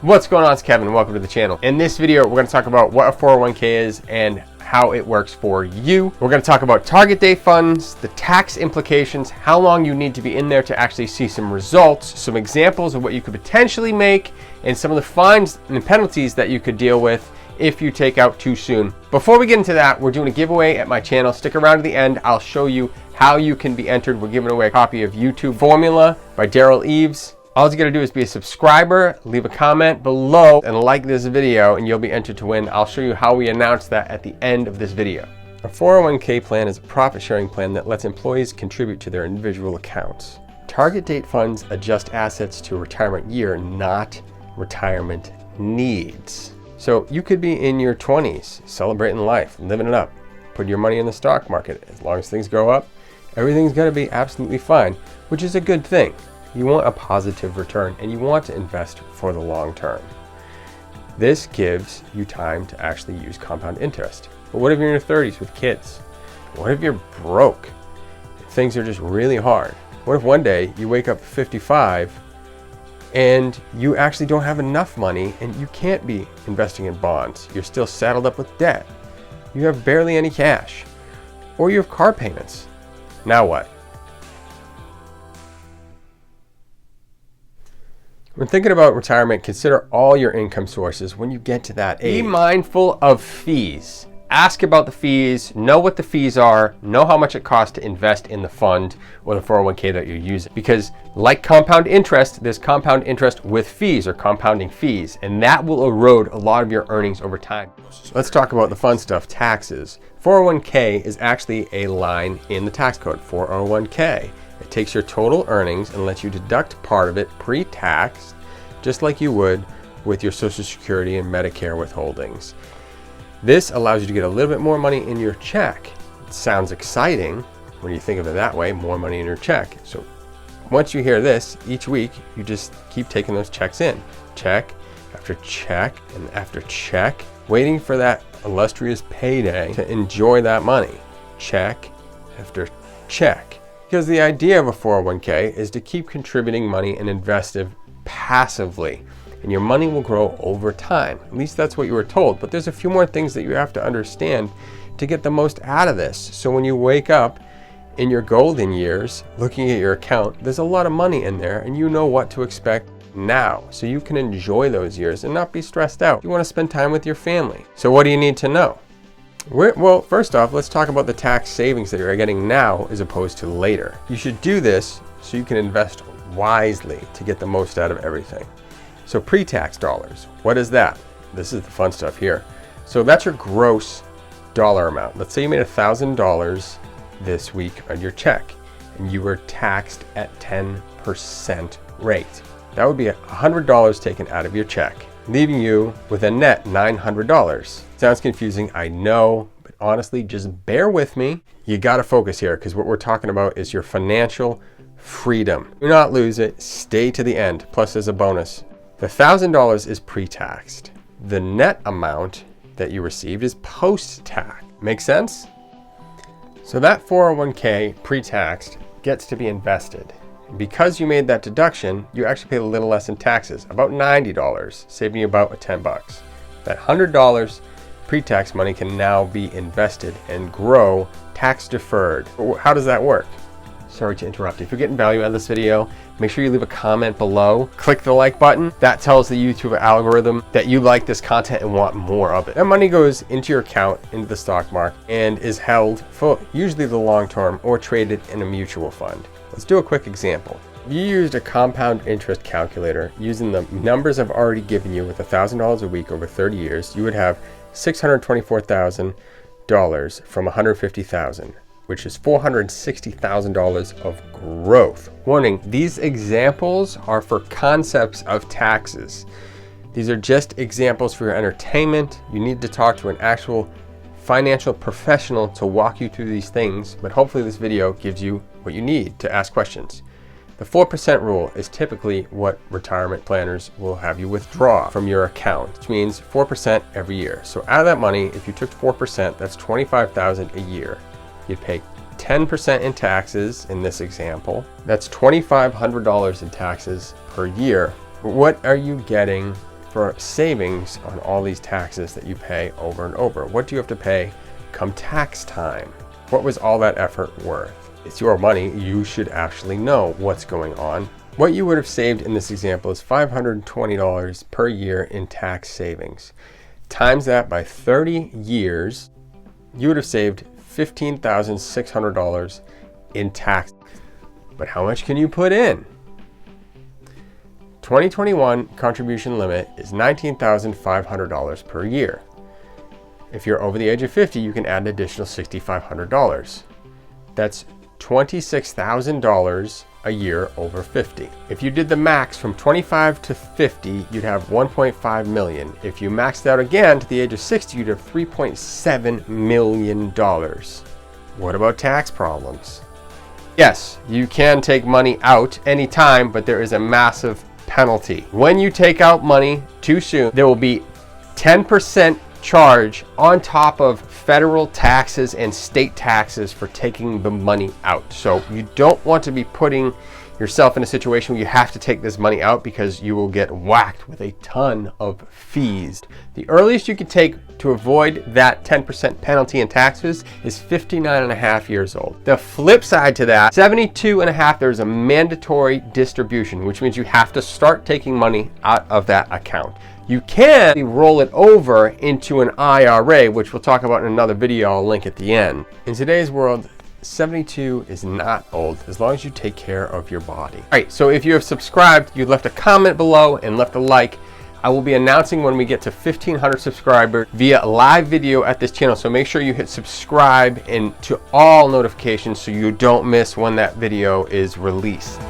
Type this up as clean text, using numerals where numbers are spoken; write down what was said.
What's going on? It's Kevin. Welcome to the channel. In this video, we're going to talk about what a 401k is and how it works for you. We're going to talk about target date funds, the tax implications, how long you need to be in there to actually see some results, some examples of what you could potentially make, and some of the fines and penalties that you could deal with if you take out too soon. Before we get into that, we're doing a giveaway at my channel. Stick around to the end. I'll show you how you can be entered. We're giving away a copy of YouTube Formula by Daryl Eves. All you gotta do is be a subscriber, leave a comment below, and like this video, and you'll be entered to win. I'll show you how we announce that at the end of this video. A 401k plan is a profit-sharing plan that lets employees contribute to their individual accounts. Target date funds adjust assets to a retirement year, not retirement needs. So you could be in your 20s, celebrating life, living it up, put your money in the stock market. As long as things go up, everything's gonna be absolutely fine, which is a good thing. You want a positive return and you want to invest for the long term. This gives you time to actually use compound interest. But what if you're in your 30s with kids? What if you're broke? Things are just really hard. What if one day you wake up at 55 and you actually don't have enough money and you can't be investing in bonds? You're still saddled up with debt. You have barely any cash. Or you have car payments. Now what? When thinking about retirement, consider all your income sources when you get to that age. Be mindful of fees. Ask about the fees, know what the fees are, know how much it costs to invest in the fund or the 401k that you're using. Because like compound interest, there's compound interest with fees or compounding fees, and that will erode a lot of your earnings over time. So let's talk about the fun stuff, taxes. 401k is actually a line in the tax code, 401k. It takes your total earnings and lets you deduct part of it pre-tax, just like you would with your Social Security and Medicare withholdings. This allows you to get a little bit more money in your check. It sounds exciting when you think of it that way, more money in your check. So once you hear this, each week, you just keep taking those checks in. Check after check and after check, waiting for that illustrious payday to enjoy that money. Check after check. Because the idea of a 401k is to keep contributing money and invest it passively, and your money will grow over time. At least that's what you were told, but there's a few more things that you have to understand to get the most out of this. So when you wake up in your golden years, looking at your account, there's a lot of money in there and you know what to expect now. So you can enjoy those years and not be stressed out. You want to spend time with your family. So what do you need to know? Well, first off, let's talk about the tax savings that you're getting now as opposed to later. You should do this so you can invest wisely to get the most out of everything. So pre-tax dollars, what is that? This is the fun stuff here. So that's your gross dollar amount. Let's say you made $1,000 this week on your check and you were taxed at 10% rate. That would be $100 taken out of your check, leaving you with a net $900. Sounds confusing, I know, but honestly, just bear with me. You gotta focus here because what we're talking about is your financial freedom. Do not lose it, stay to the end. Plus there's a bonus. The $1,000 is pre-taxed. The net amount that you received is post-tax. Make sense? So that 401k pre-taxed gets to be invested. Because you made that deduction, you actually pay a little less in taxes, about $90, saving you about 10 bucks. That $100 pre-tax money can now be invested and grow tax deferred. How does that work? Sorry to interrupt. If you're getting value out of this video, make sure you leave a comment below. Click the like button. That tells the YouTube algorithm that you like this content and want more of it. That money goes into your account, into the stock market, and is held for usually the long term or traded in a mutual fund. Let's do a quick example. If you used a compound interest calculator using the numbers I've already given you with $1,000 a week over 30 years, you would have $624,000 from $150,000, which is $460,000 of growth. Warning, these examples are for concepts of taxes. These are just examples for your entertainment. You need to talk to an actual financial professional to walk you through these things, but hopefully this video gives you what you need to ask questions. The 4% rule is typically what retirement planners will have you withdraw from your account, which means 4% every year. So out of that money, if you took 4%, that's $25,000 a year. You'd pay 10% in taxes in this example. That's $2,500 in taxes per year. What are you getting for savings on all these taxes that you pay over and over? What do you have to pay come tax time? What was all that effort worth? It's your money. You should actually know what's going on. What you would have saved in this example is $520 per year in tax savings. Times that by 30 years, you would have saved $15,600 in tax. But how much can you put in? 2021 contribution limit is $19,500 per year. If you're over the age of 50, you can add an additional $6,500. That's $26,000 a year over 50. If you did the max from 25 to 50, you'd have 1.5 million. If you maxed out again to the age of 60, you'd have $3.7 million. What about tax problems? Yes, you can take money out anytime, but there is a massive penalty. When you take out money too soon, there will be 10% charge on top of federal taxes and state taxes for taking the money out. So you don't want to be putting yourself in a situation where you have to take this money out because you will get whacked with a ton of fees. The earliest you can take to avoid that 10% penalty in taxes is 59 and a half years old. The flip side to that, 72 and a half, there's a mandatory distribution, which means you have to start taking money out of that account. You can roll it over into an IRA, which we'll talk about in another video. I'll link at the end. In today's world, 72 is not old as long as you take care of your body. All right, so if you have subscribed, you left a comment below and left a like, I will be announcing when we get to 1,500 subscribers via live video at this channel. So make sure you hit subscribe and to all notifications so you don't miss when that video is released.